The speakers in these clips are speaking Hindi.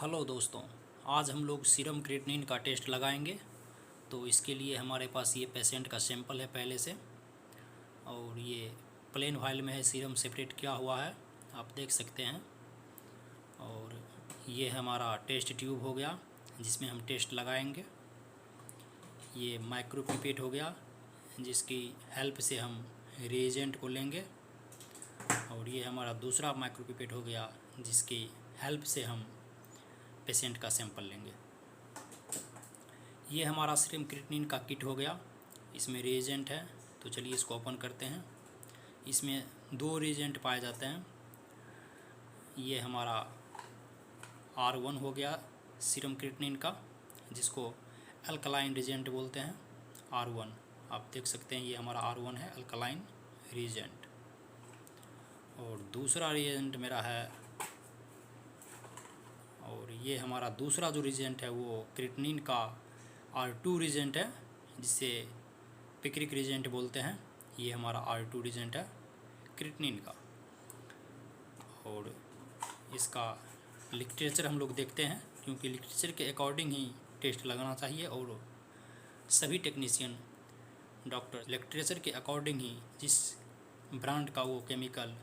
हेलो दोस्तों, आज हम लोग सीरम क्रिएटिनिन का टेस्ट लगाएंगे। तो इसके लिए हमारे पास ये पेशेंट का सैंपल है पहले से, और ये प्लेन वाइल में है, सीरम सेपरेट किया हुआ है, आप देख सकते हैं। और ये हमारा टेस्ट ट्यूब हो गया जिसमें हम टेस्ट लगाएंगे। ये माइक्रोपिपेट हो गया जिसकी हेल्प से हम रिएजेंट को लेंगे। और ये हमारा दूसरा माइक्रोपिपेट हो गया जिसकी हेल्प से हम पेशेंट का सैंपल लेंगे। ये हमारा सीरम क्रिएटिनिन का किट हो गया, इसमें रिएजेंट है। तो चलिए इसको ओपन करते हैं। इसमें दो रिएजेंट पाए जाते हैं। ये हमारा R1 हो गया सीरम क्रिएटिनिन का, जिसको अल्कलाइन रिएजेंट बोलते हैं। R1 आप देख सकते हैं, ये हमारा R1 है, अल्कलाइन रिएजेंट। और दूसरा रिएजेंट मेरा है, और ये हमारा दूसरा जो रिएजेंट है वो क्रिएटिनिन का R2 रिएजेंट है, जिसे पिक्रिक रिएजेंट बोलते हैं। ये हमारा R2 रिएजेंट है क्रिएटिनिन का। और इसका लिटरेचर हम लोग देखते हैं, क्योंकि लिटरेचर के अकॉर्डिंग ही टेस्ट लगाना चाहिए। और सभी टेक्नीशियन डॉक्टर लिटरेचर के अकॉर्डिंग ही जिस ब्रांड का वो केमिकल,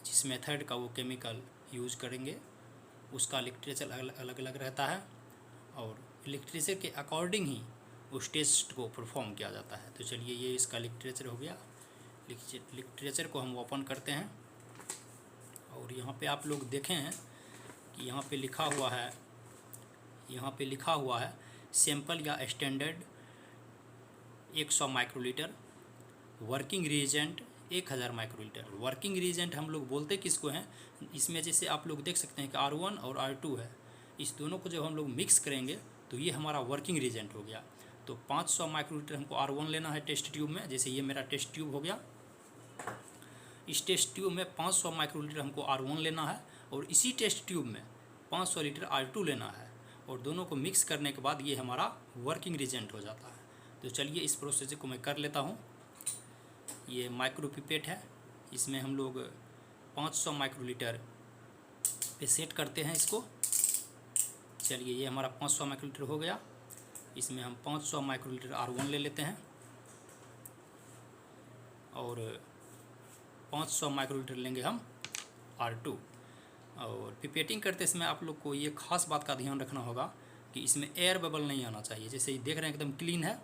जिस मेथड का वो केमिकल यूज़ करेंगे, उसका लिटरेचर अलग अलग रहता है। और लिटरेचर के अकॉर्डिंग ही उस टेस्ट को परफॉर्म किया जाता है। तो चलिए, ये इसका लिटरेचर हो गया। लिटरेचर को हम ओपन करते हैं, और यहाँ पे आप लोग देखें हैं कि यहाँ पे लिखा हुआ है सैंपल या standard 100 microlitre, working reagent 1000 microlitre. Working reagent हम लोग बोलते किसको हैं? इसमें जैसे आप लोग देख सकते हैं कि R1 और R2 है, इस दोनों को जब हम लोग मिक्स करेंगे तो ये हमारा वर्किंग रिएजेंट हो गया। तो 500 माइक्रोलीटर हमको R1 लेना है टेस्ट ट्यूब में। जैसे ये मेरा टेस्ट ट्यूब हो गया, इस टेस्ट ट्यूब में 500 माइक्रोलीटर हमको R1 लेना है, और इसी टेस्ट ट्यूब में 500 लीटर R2 लेना है। और दोनों को मिक्स करने के बाद ये हमारा वर्किंग रिएजेंट हो जाता है। तो चलिए इस प्रोसेस को मैं कर लेता हूँ। ये माइक्रोपिपेट है, इसमें हम लोग 500 माइक्रोलीटर पे सेट करते हैं इसको। चलिए, ये हमारा 500 माइक्रोलीटर हो गया। इसमें हम 500 माइक्रोलीटर R1 ले लेते हैं, और 500 माइक्रोलीटर लेंगे हम R2। और पिपेटिंग करते समय आप लोग को ये खास बात का ध्यान रखना होगा कि इसमें एयर बबल नहीं आना चाहिए। जैसे ये देख रहे हैं एकदम क्लीन है,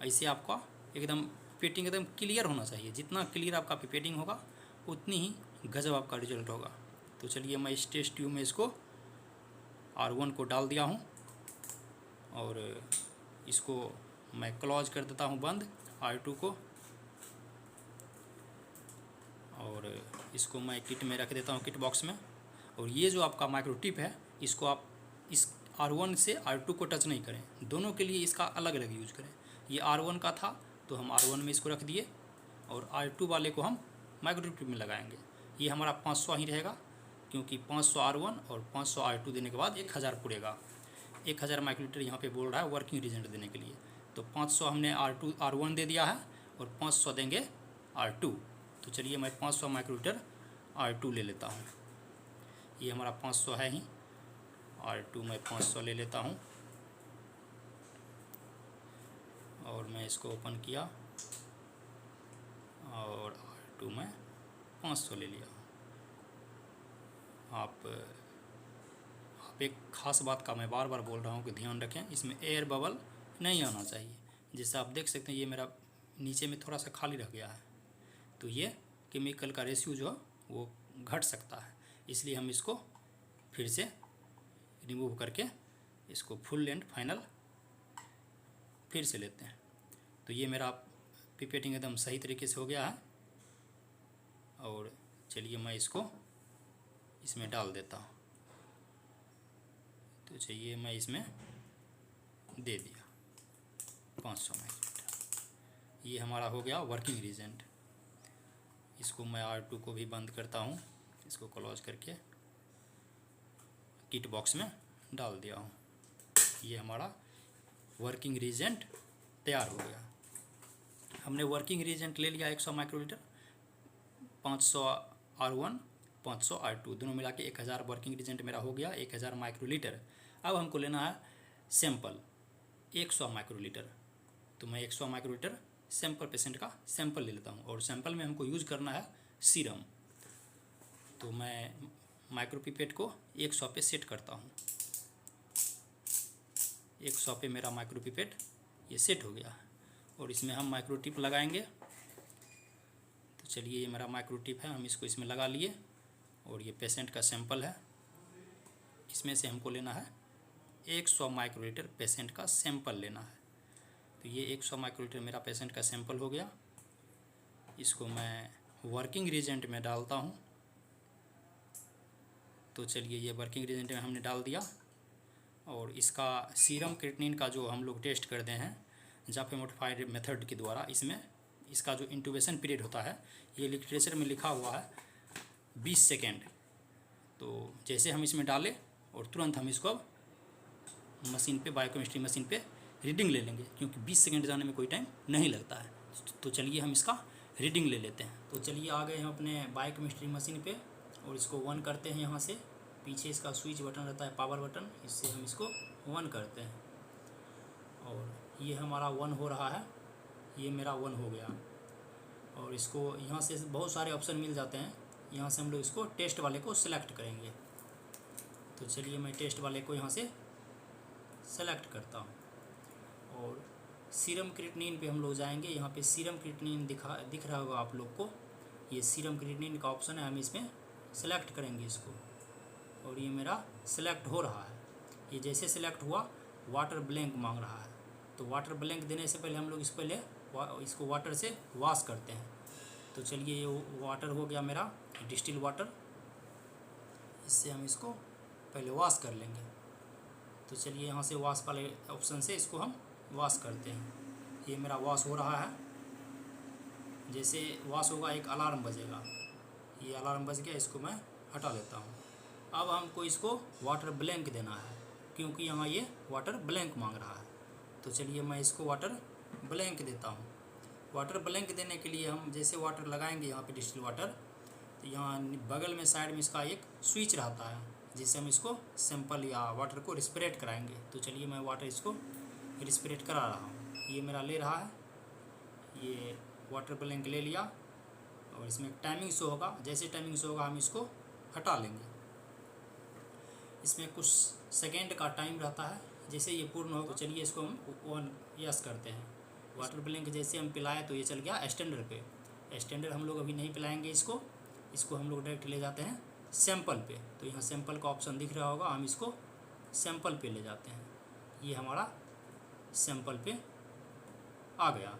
ऐसे आपका एकदम पिपेटिंग एकदम क्लियर होना चाहिए। जितना क्लियर आपका पिपेटिंग होगा उतनी ही गजब आपका रिजल्ट होगा। तो चलिए, मैं इस टेस्ट ट्यूब में इसको R1 को डाल दिया हूँ, और इसको मैं क्लोज कर देता हूँ बंद, R2 को। और इसको मैं किट में रख देता हूँ, किट बॉक्स में। और ये जो आपका माइक्रो टिप है, इसको आप इस R1 से R2 को टच नहीं करें, दोनों के लिए इसका अलग अलग यूज करें। ये R1 का था तो हम R1 में इसको रख दिए, और R2 वाले को हम माइक्रो टिप में लगाएंगे। ये हमारा 500 ही रहेगा, क्योंकि 500 R1 और 500 R2 देने के बाद 1000 पूरेगा। 1000 माइक्रोलीटर यहाँ पे बोल रहा है वर्किंग रिएजेंट देने के लिए। तो 500 हमने R1 दे दिया है, और 500 देंगे R2। तो चलिए, मैं 500 माइक्रोलीटर R2 ले लेता हूँ। ये हमारा 500 है ही, R2 मैं 500 ले लेता हूँ। और मैं इसको ओपन किया, और R2 में 500 ले लिया। आप एक ख़ास बात का मैं बार बार बोल रहा हूँ कि ध्यान रखें, इसमें एयर बबल नहीं आना चाहिए। जैसे आप देख सकते हैं, ये मेरा नीचे में थोड़ा सा खाली रह गया है, तो ये केमिकल का रेशियो जो है वो घट सकता है। इसलिए हम इसको फिर से रिमूव करके इसको फुल लेंथ फाइनल फिर से लेते हैं। तो ये मेरा पिपेटिंग एकदम सही तरीके से हो गया है। और चलिए, मैं इसको इसमें डाल देता हूँ। तो चलिए, मैं इसमें दे दिया 500 माइक्रोलीटर। ये हमारा हो गया वर्किंग रिएजेंट। इसको मैं R2 को भी बंद करता हूँ, इसको क्लोज करके किट बॉक्स में डाल दिया हूँ। ये हमारा वर्किंग रिएजेंट तैयार हो गया। हमने वर्किंग रिएजेंट ले लिया 100 माइक्रोलीटर, 500 R1 500 R2 दोनों मिला के 1000 वर्किंग रिएजेंट मेरा हो गया, 1000 माइक्रोलीटर। अब हमको लेना है सैंपल 100 माइक्रोलीटर। तो मैं 100 माइक्रोलीटर सैंपल पेशेंट का सैंपल ले लेता हूँ और सैंपल में हमको यूज़ करना है सीरम। तो मैं माइक्रोपिपेट को 100 पे सेट करता हूँ। 100 पे मेरा माइक्रोपिपेट ये सेट हो गया और इसमें हम माइक्रोटिप लगाएंगे। तो चलिए ये मेरा माइक्रोटिप है, हम इसको इसमें लगा लिए और ये पेशेंट का सैंपल है। इसमें से हमको लेना है 100 माइक्रोलीटर पेशेंट का सैंपल लेना है। तो ये 100 माइक्रोलीटर मेरा पेशेंट का सैंपल हो गया। इसको मैं वर्किंग रिएजेंट में डालता हूँ। तो चलिए ये वर्किंग रिएजेंट में हमने डाल दिया और इसका सीरम क्रिएटिनिन का जो हम लोग टेस्ट करते हैं जाफे मोडिफाइड मेथड के द्वारा, इसमें इसका जो इंट्यूबेशन पीरियड होता है ये लिटरेचर में लिखा हुआ है 20 सेकेंड। तो जैसे हम इसमें डालें और तुरंत हम इसको अब मशीन पे, बायोकेमिस्ट्री मशीन पे रीडिंग ले लेंगे, क्योंकि 20 सेकेंड जाने में कोई टाइम नहीं लगता है। तो चलिए हम इसका रीडिंग ले लेते हैं। तो चलिए आ गए हम अपने बायोकेमिस्ट्री मशीन पे और इसको ऑन करते हैं। यहाँ से पीछे इसका स्विच बटन रहता है, पावर बटन, इससे हम इसको ऑन करते हैं और ये हमारा ऑन हो रहा है। ये मेरा ऑन हो गया और इसको यहाँ से बहुत सारे ऑप्शन मिल जाते हैं। यहाँ से हम लोग इसको टेस्ट वाले को सिलेक्ट करेंगे। तो चलिए मैं टेस्ट वाले को यहाँ से सेलेक्ट करता हूँ और सीरम क्रिएटिनिन पे हम लोग जाएंगे। यहाँ पे सीरम क्रिएटिनिन दिख रहा होगा आप लोग को। ये सीरम क्रिएटिनिन का ऑप्शन है, हम इसमें सेलेक्ट करेंगे इसको और ये मेरा सेलेक्ट हो रहा है। ये जैसे सेलेक्ट हुआ वाटर ब्लैंक मांग रहा है। तो वाटर ब्लैंक देने से पहले हम लोग इसको वाटर से वॉश करते हैं। तो चलिए ये वाटर हो गया मेरा डिस्टिल वाटर, इससे हम इसको पहले वॉश कर लेंगे। तो चलिए यहाँ से वॉश वाले ऑप्शन से इसको हम वॉश करते हैं। ये मेरा वॉश हो रहा है। जैसे वॉश होगा एक अलार्म बजेगा, ये अलार्म बज गया, इसको मैं हटा लेता हूँ। अब हमको इसको वाटर ब्लैंक देना है, क्योंकि यहाँ ये वाटर ब्लैंक मांग रहा है। तो चलिए मैं इसको वाटर ब्लैंक देता हूँ। वाटर ब्लैंक देने के लिए हम जैसे वाटर लगाएंगे यहाँ पे डिस्टिल वाटर, तो यहाँ बगल में साइड में इसका एक स्विच रहता है जिससे हम इसको सैंपल या वाटर को रिस्पिरेट कराएंगे। तो चलिए मैं वाटर इसको रिस्पिरेट करा रहा हूँ। ये मेरा ले रहा है, ये वाटर ब्लैंक ले लिया और इसमें टाइमिंग शो होगा। जैसे टाइमिंग शो होगा हम इसको हटा लेंगे। इसमें कुछ सेकेंड का टाइम रहता है। जैसे ये पूर्ण हो तो चलिए इसको हम ऑन यस करते हैं। वाटर ब्लैंक जैसे हम पिलाए तो ये चल गया स्टैंडर्ड पे। स्टैंडर्ड हम लोग अभी नहीं पिलाएंगे इसको हम लोग डायरेक्ट ले जाते हैं सैंपल पे। तो यहाँ सैंपल का ऑप्शन दिख रहा होगा, हम इसको सैंपल पे ले जाते हैं। ये हमारा सैंपल पे आ गया।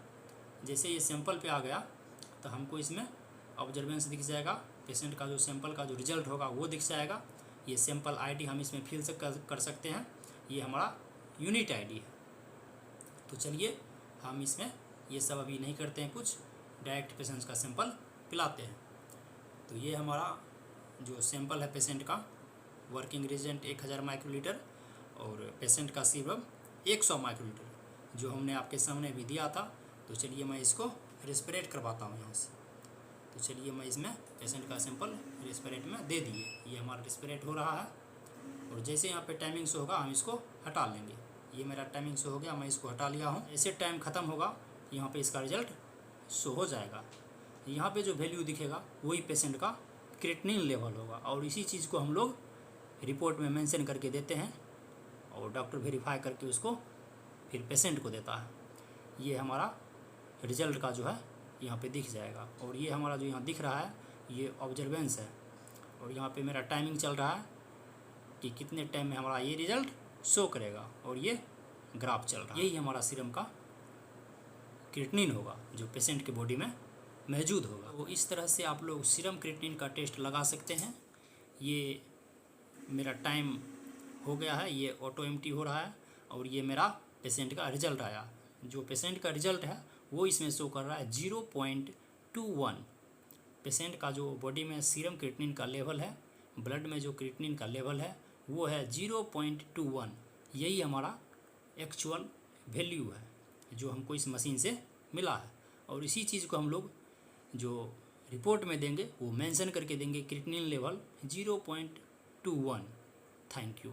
जैसे ये सैंपल पे आ गया तो हमको इसमें ऑब्जर्वेंस दिख जाएगा। पेशेंट का जो सैंपल का जो रिजल्ट होगा वो दिख जाएगा। ये सैंपल आईडी हम इसमें फिल कर सकते हैं। ये हमारा यूनिट आईडी है। तो चलिए हम इसमें ये सब अभी नहीं करते हैं, कुछ डायरेक्ट पेशेंट का सैंपल पिलाते हैं। तो ये हमारा जो सैंपल है पेशेंट का, वर्किंग रिएजेंट 1000 माइक्रोलीटर और पेशेंट का सीरम 100 माइक्रोलीटर जो हमने आपके सामने भी दिया था। तो चलिए मैं इसको रेस्पिरेट करवाता हूँ यहाँ से। तो चलिए मैं इसमें पेशेंट का सैंपल रेस्पिरेट में दे दिए। ये हमारा रेस्पिरेट हो रहा है और जैसे यहाँ पे टाइमिंग से होगा हम इसको हटा लेंगे। ये मेरा टाइमिंग शो हो गया, मैं इसको हटा लिया हूँ। ऐसे टाइम ख़त्म होगा यहाँ पे इसका रिजल्ट शो हो जाएगा। यहाँ पे जो वैल्यू दिखेगा वही पेशेंट का क्रिएटिनिन लेवल होगा और इसी चीज़ को हम लोग रिपोर्ट में मेंशन करके देते हैं और डॉक्टर वेरीफाई करके उसको फिर पेशेंट को देता है। ये हमारा रिजल्ट का जो है यहाँ पे दिख जाएगा और ये हमारा जो यहाँ दिख रहा है ये ऑब्जर्वेंस है और यहाँ पे मेरा टाइमिंग चल रहा है कि कितने टाइम में हमारा ये रिजल्ट शो करेगा और ये ग्राफ चल रहा है। यही हमारा सीरम का क्रिएटिनिन होगा जो पेशेंट के बॉडी में मौजूद होगा। तो इस तरह से आप लोग सीरम क्रिएटिनिन का टेस्ट लगा सकते हैं। ये मेरा टाइम हो गया है, ये ऑटो एम्प्टी हो रहा है और ये मेरा पेशेंट का रिजल्ट आया। जो पेशेंट का रिजल्ट है वो इसमें शो कर रहा है 0.21। पेशेंट का जो बॉडी में सीरम क्रिएटिनिन का लेवल है, ब्लड में जो क्रिएटिनिन का लेवल है वो है 0.21। यही हमारा एक्चुअल वैल्यू है जो हमको इस मशीन से मिला है और इसी चीज़ को हम लोग जो रिपोर्ट में देंगे वो मेंशन करके देंगे क्रिएटिनिन लेवल 0.21। Thank you.